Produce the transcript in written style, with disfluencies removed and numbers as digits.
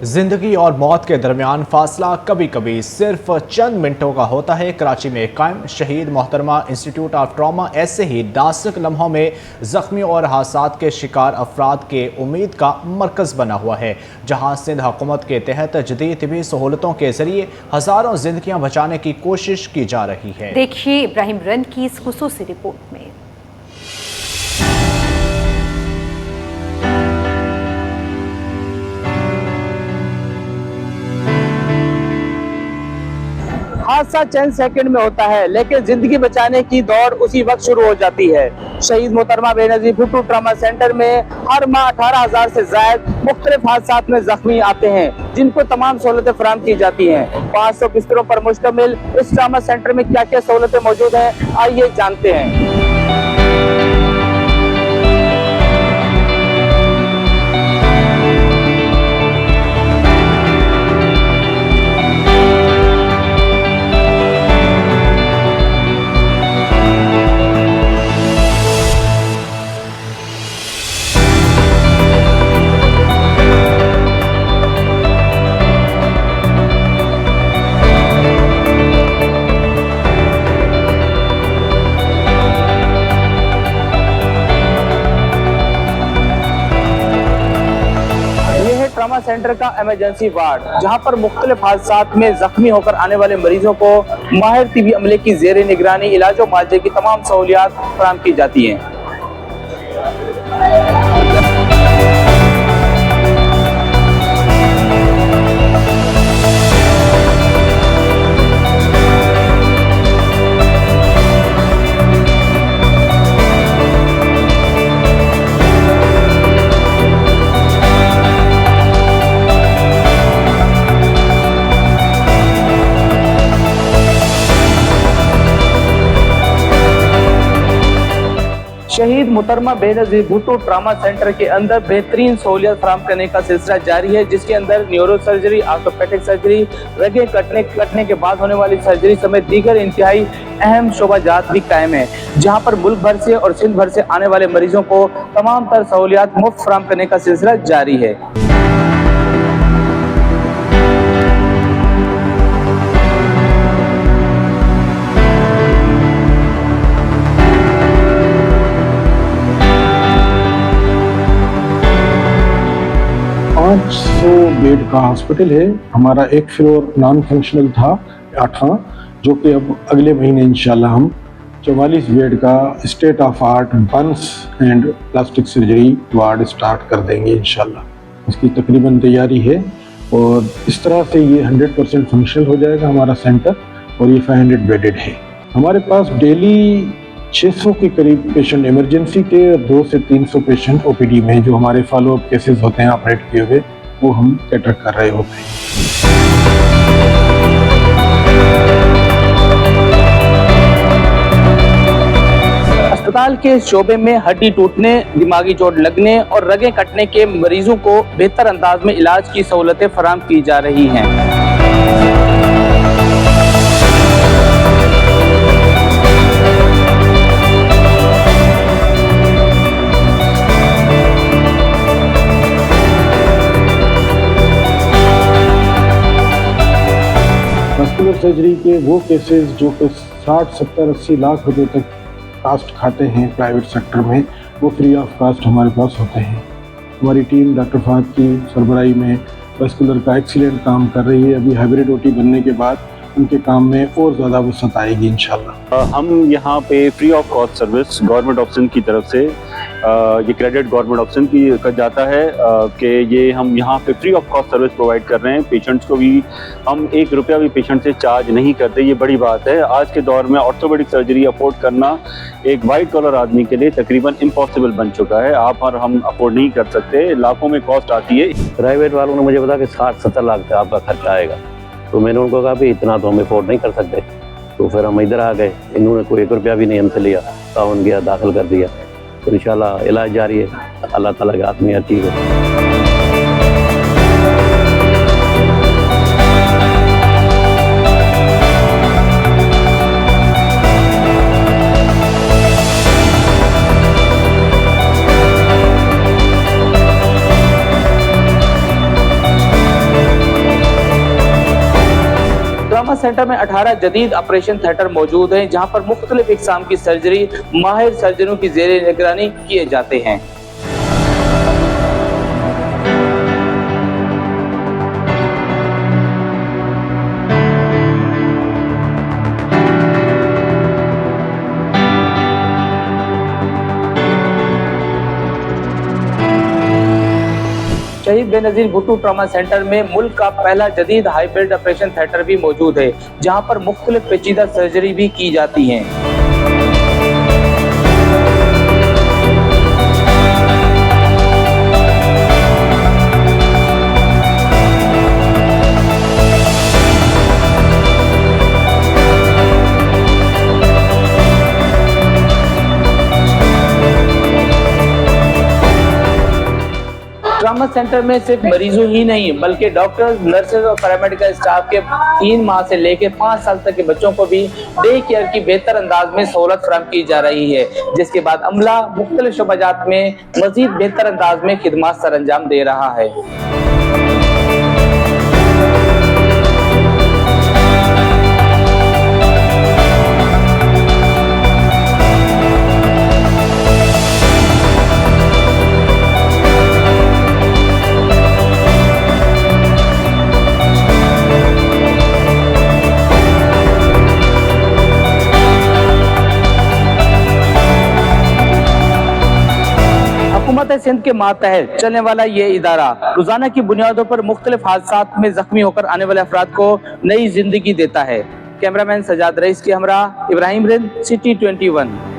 जिंदगी और मौत के दरमियान फासला कभी कभी सिर्फ चंद मिनटों का होता है। कराची में कायम शहीद मोहतरमा इंस्टीट्यूट ऑफ ट्रॉमा ऐसे ही नाजुक लम्हों में जख्मी और हादसात के शिकार अफराद के उम्मीद का मरकज़ बना हुआ है, जहां सिंध हुकूमत के तहत जदीद तिबी सहूलतों के जरिए हज़ारों जिंदगियां बचाने की कोशिश की जा रही है। देखिए इब्राहिम रन की इस खुसूसी रिपोर्ट में। हादसा चंद सेकंड में होता है, लेकिन जिंदगी बचाने की दौड़ उसी वक्त शुरू हो जाती है। शहीद मोहतरमा बेनज़ीर भुट्टो ट्रॉमा सेंटर में हर माह 18,000 से ज्यादा मुख्तलिफ हादसात में जख्मी आते हैं, जिनको तमाम सहूलतें फराहम की जाती हैं। 500 बिस्तरों पर मुश्तमिल इस ट्रॉमा सेंटर में क्या क्या सहूलतें मौजूद हैं, आइए जानते हैं। ट्रॉमा सेंटर का इमरजेंसी वार्ड, जहां पर मुख्तलिफ हादसात में जख्मी होकर आने वाले मरीजों को माहिर तिबी अमले की जेर निगरानी इलाज और मुआवजे की तमाम सहूलियात फराहम की जाती हैं। शहीद मोहतरमा बेनज़ीर भुट्टो ट्रॉमा सेंटर के अंदर बेहतरीन सहूलियत फराहम करने का सिलसिला जारी है, जिसके अंदर न्यूरो सर्जरी, ऑर्थोपेडिक सर्जरी, रगें कटने के बाद होने वाली सर्जरी समेत दीगर इंतहाई अहम शोबाजात भी कायम है, जहां पर मुल्क भर से और सिंध भर से आने वाले मरीजों को तमाम तर सहूलियात मुफ्त फराहम करने का सिलसिला जारी है। बेड का हॉस्पिटल है। हमारा एक फ्लोर नॉन फंक्शनल था 8वां, जो कि अब अगले महीने इंशाल्लाह हम 44 बेड का state of art Burns and plastic surgery ward start कर देंगे इंशाल्लाह। उसकी तकरीबन तैयारी है और इस तरह से ये 100% फंक्शनल हो जाएगा हमारा सेंटर, और ये 500 बेडेड है। हमारे पास डेली 600 के करीब पेशेंट इमरजेंसी के और 200 से 300 पेशेंट ओपीडी में जो हमारे फॉलोअप केसेस होते हैं ऑपरेट किए हुए, वो हम कैटर कर रहे होते हैं। अस्पताल के शोबे में हड्डी टूटने, दिमागी चोट लगने और रगें कटने के मरीजों को बेहतर अंदाज में इलाज की सहूलतें फराहम की जा रही हैं। वैस्कुलर सर्जरी के वो केसेस जो कि 60, 70, 80 लाख रुपए तक कास्ट खाते हैं प्राइवेट सेक्टर में, वो फ्री ऑफ कास्ट हमारे पास होते हैं। हमारी टीम डॉक्टर फहद की सरबराही में वैस्कुलर का एक्सीलेंट काम कर रही है। अभी हाइब्रिड ओटी बनने के बाद उनके काम में और ज़्यादा वसअत आएगी इंशाल्लाह। हम यहाँ पे free of cost service government option की तरफ से ये क्रेडिट गवर्नमेंट ऑप्शन की कर जाता है कि ये हम यहाँ पे free of cost service provide कर रहे हैं। पेशेंट्स को भी हम 1 रुपया भी पेशेंट से चार्ज नहीं करते। ये बड़ी बात है। आज के दौर में ऑर्थोपेडिक सर्जरी अफोर्ड करना एक वाइट कॉलर आदमी के लिए तकरीबन इम्पॉसिबल बन चुका है। आप और हम अफोर्ड नहीं कर सकते, लाखों में कॉस्ट आती है। प्राइवेट वालों ने मुझे बताया कि 60-70 लाख का आपका खर्चा आएगा, तो मैंने उनको कहा भी इतना तो हम अफोर्ड नहीं कर सकते। तो फिर हम इधर आ गए, इन्होंने कोई 1 रुपया भी नहीं हमसे लिया, ताउन गया, दाखिल कर दिया। तो इंशाल्लाह इलाज जारी है, अल्लाह ताला के हाथ में हर चीज़ है। ट्रॉमा सेंटर में 18 जदीद ऑपरेशन थिएटर मौजूद हैं, जहां पर मुख्तलिफ इक़साम की सर्जरी माहिर सर्जनों की ज़ेरे निगरानी किए जाते हैं। शहीद बेनजीर भुट्टो ट्रॉमा सेंटर में मुल्क का पहला जदीद हाइब्रिड ऑपरेशन थिएटर भी मौजूद है, जहां पर मुख्तलिफ पेचीदा सर्जरी भी की जाती हैं। ट्रॉमा सेंटर में सिर्फ मरीजों ही नहीं बल्कि डॉक्टर्स, नर्सेज और पैरामेडिकल स्टाफ के 3 माह से लेकर 5 साल तक के बच्चों को भी डे केयर की बेहतर अंदाज में सहूलत फराहम की जा रही है, जिसके बाद अमला मुख्तलिफ शोबाजात में मजीद बेहतर अंदाज में खिदमत सर अंजाम दे रहा है। हुकूमत सिंध के मातहत चलने वाला ये इदारा रोजाना की बुनियादों पर मुख्तलिफ हादसात में जख्मी होकर आने वाले अफराद को नई जिंदगी देता है। कैमरामैन सजाद रईस के हमरा इब्राहिम रिंद, सिटी 21।